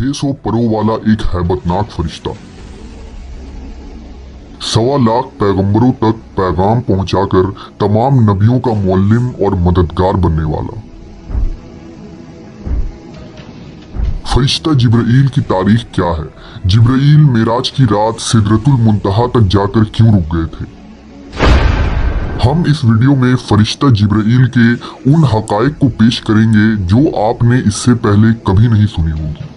600 परों वाला एक हैबतनाक फरिश्ता 1.25 लाख पैगंबरों तक पैगाम पहुंचाकर तमाम नबियों का मुअल्लिम और मददगार बनने वाला। फरिश्ता जिब्राईल की तारीख क्या है? जिब्राईल मेराज की रात सिदरतुल मुंतहा तक जाकर क्यों रुक गए थे? हम इस वीडियो में फरिश्ता जिब्राईल के उन हकायक को पेश करेंगे जो आपने इससे पहले कभी नहीं सुनी होगी।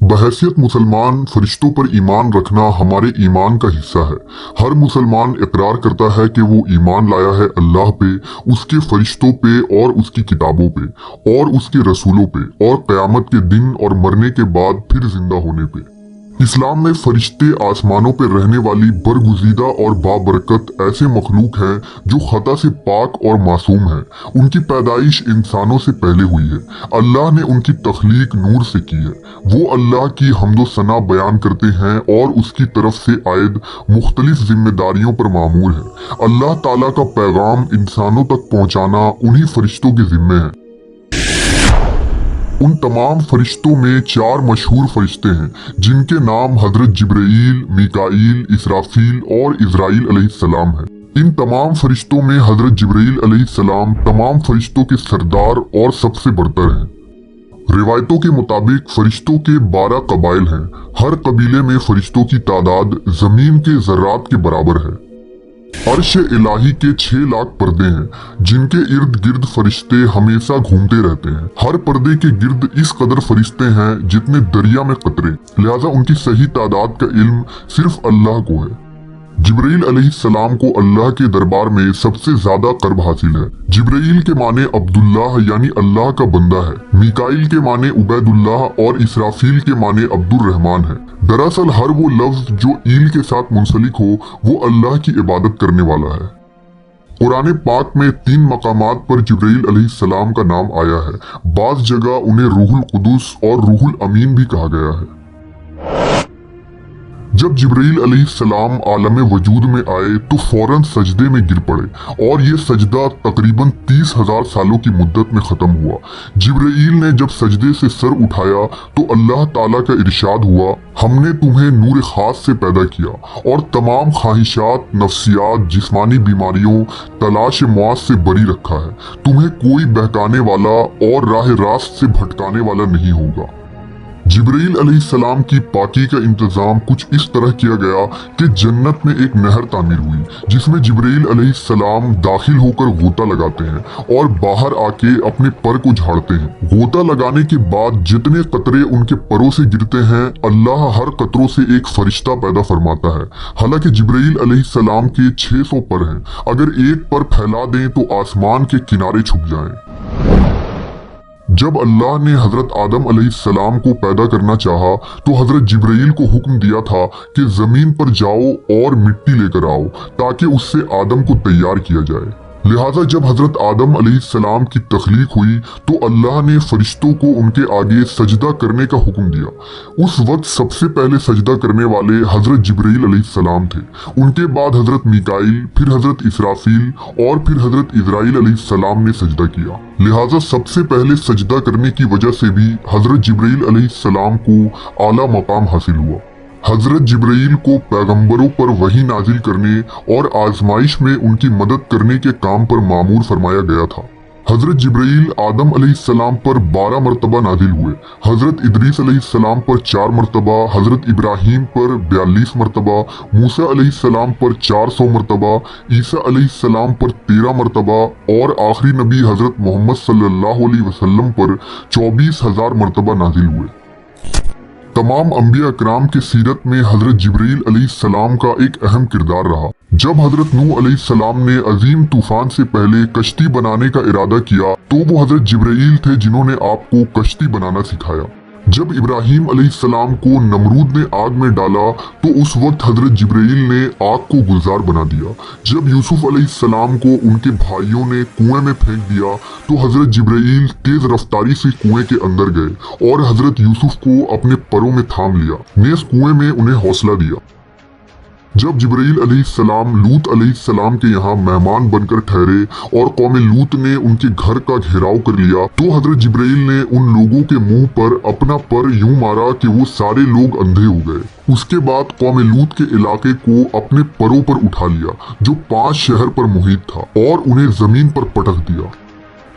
बहैसियत मुसलमान, फरिश्तों पर ईमान रखना हमारे ईमान का हिस्सा है। हर मुसलमान इकरार करता है कि वो ईमान लाया है अल्लाह पे, उसके फरिश्तों पे और उसकी किताबों पे और उसके रसूलों पे और क़यामत के दिन और मरने के बाद फिर जिंदा होने पे। इस्लाम में फरिश्ते आसमानों पर रहने वाली बरगुज़ीदा और बाबरकत ऐसे मखलूक हैं जो खता से पाक और मासूम हैं। उनकी पैदाइश इंसानों से पहले हुई है। अल्लाह ने उनकी तख्लीक नूर से की है। वो अल्लाह की हम्दो सना बयान करते हैं और उसकी तरफ से आयद मुख्तलिफ जिम्मेदारियों पर मामूर है। अल्लाह ताला का पैगाम इंसानों तक पहुँचाना उन्हीं फरिश्तों के जिम्मे है। उन तमाम फरिश्तों में 4 मशहूर फरिश्ते हैं जिनके नाम हजरत जिब्राईल, मीकाईल, इसराफील और इज़राइल अलैहिस्सलाम है। इन तमाम फरिश्तों में हजरत जिब्राईल अलैहिस्सलाम तमाम फरिश्तों के सरदार और सबसे बरतर हैं। रिवायतों के मुताबिक फरिश्तों के 12 कबाइल हैं। हर कबीले में फरिश्तों की तादाद जमीन के ज़र्रात के बराबर है। अर्श इलाही के 6 लाख पर्दे हैं जिनके इर्द गिर्द फरिश्ते हमेशा घूमते रहते हैं। हर पर्दे के गिर्द इस कदर फरिश्ते हैं जितने दरिया में कतरे, लिहाजा उनकी सही तादाद का इल्म सिर्फ अल्लाह को है। जिब्राईल अलैहिस्सलाम को अल्लाह के दरबार में सबसे ज्यादा कर्ब हासिल है। जिब्राईल के माने अब्दुल्लाह यानी अल्लाह का बंदा है, मीकाईल के माने उबैदुल्लाह और इसराफील के माने अब्दुर रहमान है। दरअसल हर वो लफ्ज जो ईल के साथ मुंसलिक हो वो अल्लाह की इबादत करने वाला है। कुरान पाक में 3 मकामात पर जिब्राईल अलैहिस्सलाम का नाम आया है। बाज़ जगह उन्हें रूहुल कुदुस और रूहुल अमीन भी कहा गया है। जब जिब्राईल अलैहिस्सलाम आलम वजूद में आए तो फौरन सजदे में गिर पड़े और ये सजदा तकरीबन 30,000 सालों की मुद्दत में खत्म हुआ। जिब्राईल ने जब सजदे से सर उठाया तो अल्लाह ताला का इरशाद हुआ, हमने तुम्हें नूर खास से पैदा किया और तमाम ख्वाहिशात, नफ्सियात, जिस्मानी बीमारियों, तलाश मौत से बरी रखा है। तुम्हें कोई बहकाने वाला और राह रास्त से भटकाने वाला नहीं होगा। जिब्राईल अलैहिस्सलाम की पाकी का इंतजाम कुछ इस तरह किया गया कि जन्नत में एक नहर तामीर हुई जिसमें जिब्राईल अलैहिस्सलाम दाखिल होकर गोता लगाते हैं और बाहर आके अपने पर को झाड़ते हैं। गोता लगाने के बाद जितने कतरे उनके परों से गिरते हैं अल्लाह हर कतरों से एक फरिश्ता पैदा फरमाता है। हालांकि जिब्राईल अलैहिस्सलाम के 600 पर हैं। अगर एक पर फैला दें तो आसमान के किनारे छुप जाएं। जब अल्लाह ने हजरत आदम अलैहिस्सलाम को पैदा करना चाहा तो हजरत जिब्राईल को हुक्म दिया था कि जमीन पर जाओ और मिट्टी लेकर आओ ताकि उससे आदम को तैयार किया जाए। लिहाजा जब हजरत आदम अलैहिस्सलाम की तख्लीक हुई तो अल्लाह ने फरिश्तों को उनके आगे सजदा करने का हुक्म दिया। उस वक्त सबसे पहले सजदा करने वाले हजरत जिब्राईल अलैहिस्सलाम थे। उनके बाद हजरत मीकाईल, फिर हजरत इसराफील और फिर हजरत इज़राइल अलैहिस्सलाम ने सजदा किया। लिहाजा सबसे पहले सजदा करने की वजह से भी हजरत जिब्राईल अलैहिस्सलाम को आला मकाम हासिल हुआ। हजरत जिब्राईल को पैगंबरों पर वही नाजिल करने और आजमाइश में उनकी मदद करने के काम पर मामूर फरमाया गया था। हजरत जिब्राईल आदम अलैहिस्सलाम पर 12 मरतबा नाजिल हुए, हजरत इदरीस अलैहिस्सलाम पर 4 मरतबा, हजरत इब्राहीम पर 42 मरतबा, मूसा अलैहिस्सलाम पर 400 मरतबा, ईसा अलैहिस्सलाम पर 13 मरतबा और आखिरी नबी हजरत मोहम्मद सल्लल्लाहु अलैहि वसल्लम पर 24,000 मरतबा नाजिल हुए। तमाम अंबिया इकराम के सीरत में हजरत जिब्राईल अलैहिस्सलाम का एक अहम किरदार रहा। जब हजरत नूह अलैहिस्सलाम ने अजीम तूफान से पहले कश्ती बनाने का इरादा किया तो वो हजरत जिब्राईल थे जिन्होंने आपको कश्ती बनाना सिखाया। जब इब्राहीम अलैहिस्सलाम को नमरूद ने आग में डाला तो उस वक्त हजरत जिब्राईल ने आग को गुलजार बना दिया। जब यूसुफ अलैहिस्सलाम को उनके भाइयों ने कुएं में फेंक दिया तो हजरत जिब्राईल तेज रफ्तारी से कुएं के अंदर गए और हजरत यूसुफ को अपने परों में थाम लिया। नेज़ कुएं में उन्हें हौसला दिया। जब जिब्राइल अलैहिस्सलाम लूत अलैहिस्सलाम के यहाँ मेहमान बनकर ठहरे और कौम लूत ने उनके घर का घेराव कर लिया, तो हजरत जिब्राइल ने उन लोगों के मुंह पर अपना पर यूं मारा कि वो सारे लोग अंधे हो गए। उसके बाद कौम लूत के इलाके को अपने परों पर उठा लिया जो 5 शहर पर मुहित था और उन्हें जमीन पर पटक दिया।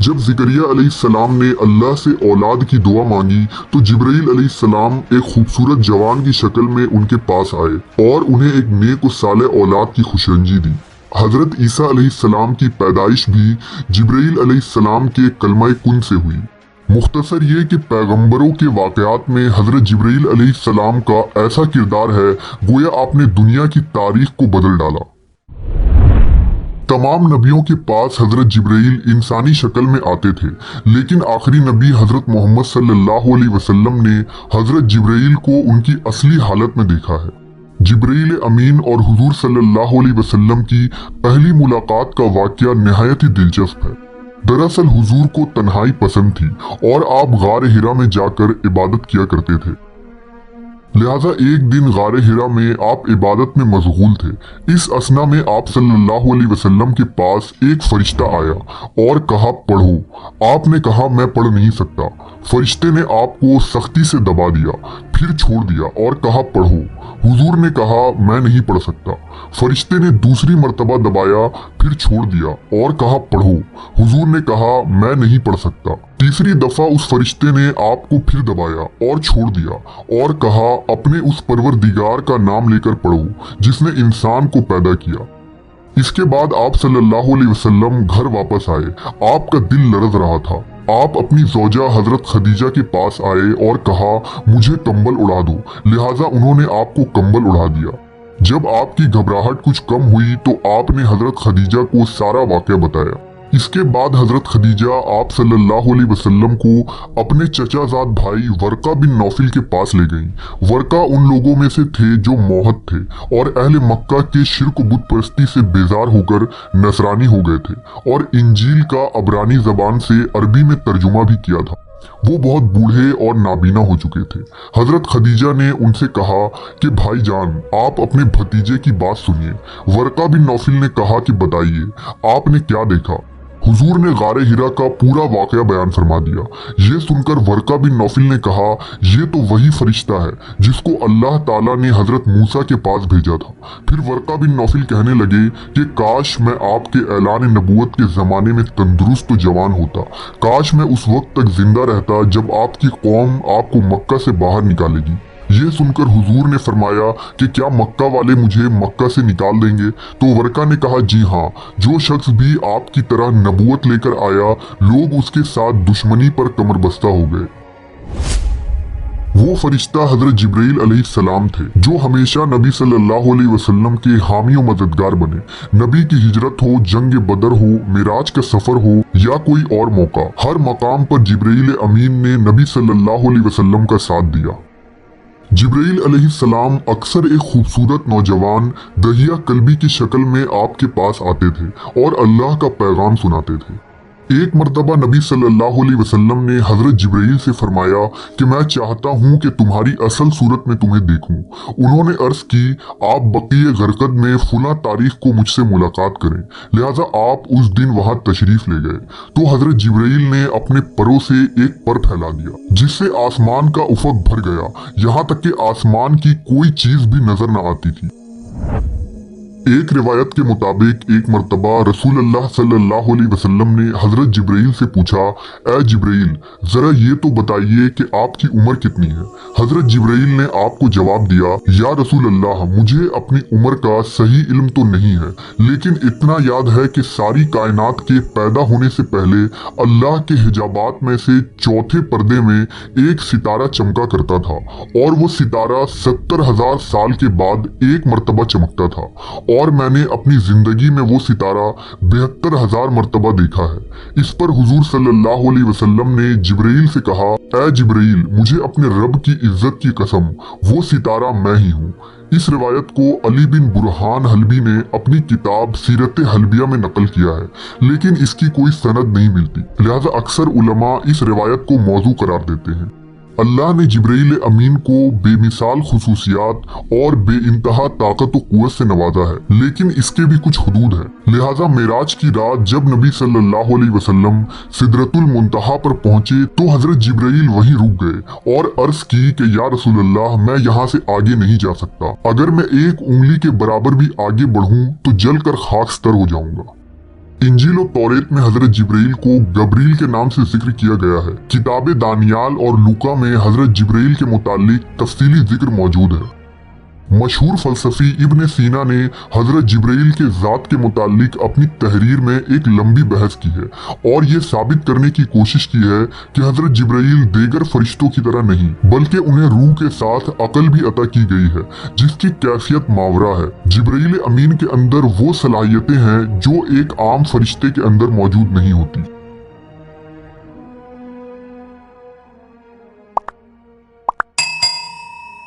जब ज़करिया अलैहिस्सलाम ने अल्लाह से औलाद की दुआ मांगी तो जिब्राइल अलैहिस्सलाम एक खूबसूरत जवान की शक्ल में उनके पास आए और उन्हें एक नेक और सालेह औलाद की खुशरंजी दी। हजरत ईसा अलैहिस्सलाम की पैदाइश भी जिब्राइल अलैहिस्सलाम के कलमा कुन से हुई। मुख्तसर ये कि पैगंबरों के वाक़यात में हजरत जिब्राइल अलैहिस्सलाम का ऐसा किरदार है गोया आपने दुनिया की तारीख को बदल डाला। तमाम नबियों के पास हजरत जिब्राइल इंसानी शक्ल में आते थे, लेकिन आखिरी नबी हजरत मोहम्मद सल्लल्लाहु अलैहि वसल्लम ने हजरत जिब्राइल को उनकी असली हालत में देखा है। जिब्राइल अमीन और हुजूर सल्लल्लाहु अलैहि वसल्लम की पहली मुलाकात का वाक़या निहायत ही दिलचस्प है। दरअसल हुजूर को तन्हाई पसंद थी और आप गार हिरा में जाकर इबादत किया करते थे। लिहाजा एक दिन गारे हिरा में आप इबादत में मशगूल थे। इस असना में आप सल्लल्लाहु अलैहि वसल्लम के पास एक फरिश्ता आया और कहा पढ़ो। आपने कहा मैं पढ़ नहीं सकता। फरिश्ते ने आपको सख्ती से दबा दिया, फिर छोड़ दिया और कहा पढ़ो। हुजूर ने कहा मैं नहीं पढ़ सकता। फरिश्ते ने दूसरी मर्तबा दबाया, फिर छोड़ दिया और कहा पढ़ो। हुजूर ने कहा मैं नहीं पढ़ सकता। तीसरी दफा उस फरिश्ते ने आपको फिर दबाया और छोड़ दिया और कहा अपने उस परवरदिगार का नाम लेकर पढ़ो जिसने इंसान को पैदा किया। इसके बाद आप सल्लल्लाहु अलैहि वसल्लम घर वापस आए। आपका दिल लरज़ रहा था। आप अपनी ज़ौजा हजरत खदीजा के पास आए और कहा मुझे कंबल उड़ा दो। लिहाजा उन्होंने आपको कंबल उड़ा दिया। जब आपकी घबराहट कुछ कम हुई तो आपने हजरत खदीजा को सारा वाक़या बताया। इसके बाद हजरत खदीजा आप सल्लल्लाहु अलैहि वसल्लम को अपने चचाजाद भाई वर्का बिन नौफिल के पास ले गईं। वर्का उन लोगों में से थे जो मोहत थे और अहले मक्का के शिर्क बुत परस्ती से बेजार होकर नसरानी हो गए थे और इंजील का अबरानी जबान से अरबी में तर्जुमा भी किया था। वो बहुत बूढ़े और नाबीना हो चुके थे। हजरत खदीजा ने उनसे कहा कि भाईजान आप अपने भतीजे की बात सुनिए। वर्का बिन नौफिल ने कहा कि बताइए आपने क्या देखा। हुजूर ने गारे हिरा का पूरा वाक़या बयान फरमा दिया। ये सुनकर वर्का बिन नौफिल ने कहा ये तो वही फरिश्ता है जिसको अल्लाह ताला ने हजरत मूसा के पास भेजा था। फिर वर्का बिन नौफिल कहने लगे कि काश मैं आपके ऐलान नबूवत के ज़माने में तंदुरुस्त तो जवान होता। काश मैं उस वक्त तक जिंदा रहता जब आपकी कौम आपको मक्का से बाहर निकालेगी। ये सुनकर हुजूर ने फरमाया कि क्या मक्का वाले मुझे मक्का से निकाल देंगे? तो वर्का ने कहा जी हाँ, जो शख्स भी आपकी तरह नबूवत लेकर आया लोग उसके साथ दुश्मनी पर कमर बस्ता हो गए। वो फरिश्ता हजरत जिब्राइल अलैहिस्सलाम थे जो हमेशा नबी सल्लल्लाहु अलैहि वसल्लम के हामी और मददगार बने। नबी की हिजरत हो, जंग बदर हो, मिराज का सफर हो या कोई और मौका, हर मकाम पर जिब्राइल अमीन ने नबी सल्लल्लाहु अलैहि वसल्लम का साथ दिया। जिब्राइल अलैहिस्सलाम अक्सर एक खूबसूरत नौजवान दहिया कल्बी की शक्ल में आपके पास आते थे और अल्लाह का पैगाम सुनाते थे। एक मर्तबा नबी सल्लल्लाहु अलैहि वसल्लम ने हजरत जिब्राइल से फरमाया कि मैं चाहता हूँ कि तुम्हारी असल सूरत में तुम्हें देखूं। उन्होंने अर्ज की आप बक़ीए गरकद में फुला तारीख को मुझसे मुलाकात करें। लिहाजा आप उस दिन वहाँ तशरीफ ले गए तो हजरत जिब्राइल ने अपने परों से एक पर फैला दिया जिससे आसमान का उफक भर गया, यहाँ तक कि आसमान की कोई चीज भी नजर न आती थी। एक रिवायत के मुताबिक एक मर्तबा रसूल अल्लाह सल्लल्लाहु अलैहि वसल्लम ने हजरत जिब्राइल से पूछा ए जिब्राइल जरा ये तो बताइए कि आपकी उम्र कितनी है। हजरत जिब्राइल ने आपको जवाब दिया या रसूल अल्लाह मुझे अपनी उम्र का सही इल्म तो नहीं है, लेकिन इतना याद है कि सारी कायनात के पैदा होने से पहले अल्लाह के हिजाबात में से चौथे पर्दे में एक सितारा चमका करता था और वो सितारा 70,000 साल के बाद एक मर्तबा चमकता था और मैंने अपनी जिंदगी में वो सितारा 72,000 मर्तबा देखा है। इस पर हुजूर सल्लल्लाहु अलैहि वसल्लम ने जिब्राइल से कहा ए जिब्राइल मुझे अपने रब की इज्जत की कसम वो सितारा मैं ही हूँ। इस रिवायत को अली बिन बुरहान हलबी ने अपनी किताब सीरत हलबिया में नकल किया है, लेकिन इसकी कोई सनद नहीं मिलती। लिहाजा अक्सर उलमा इस रिवायत को मौजू करार देते हैं। अल्लाह ने जिब्राइल अमीन को बेमिसाल खुसूसियात और बेइंतहा ताकत व कुव्वत से नवाजा है, लेकिन इसके भी कुछ हदूद हैं। लिहाजा मेराज की रात जब नबी सल्लल्लाहु अलैहि वसल्लम सिदरतुल मुंतहा पर पहुंचे तो हजरत जिब्राइल वहीं रुक गए और अर्ज की कि या रसूल अल्लाह, मैं यहाँ से आगे नहीं जा सकता। अगर मैं एक उंगली के बराबर भी आगे बढ़ूं तो जलकर खाकस्तर हो जाऊंगा। इंजील और तौरेत में हजरत जिब्राइल को गब्रील के नाम से जिक्र किया गया है। किताब दानियाल और लूका में हजरत जिब्राइल के मुतालिक तफसीली जिक्र मौजूद है। मशहूर फलसफी इब्न सीना ने हजरत जिब्राइल के ज़ात के मुतालिक अपनी तहरीर में एक लंबी बहस की है और ये साबित करने की कोशिश की है कि हजरत जिब्राइल दीगर फरिश्तों की तरह नहीं, बल्कि उन्हें रूह के साथ अकल भी अता की गई है जिसकी कैफियत मावरा है। जिब्राइल अमीन के अंदर वो सलाहियतें हैं जो एक आम फरिश्ते के अंदर मौजूद नहीं होती।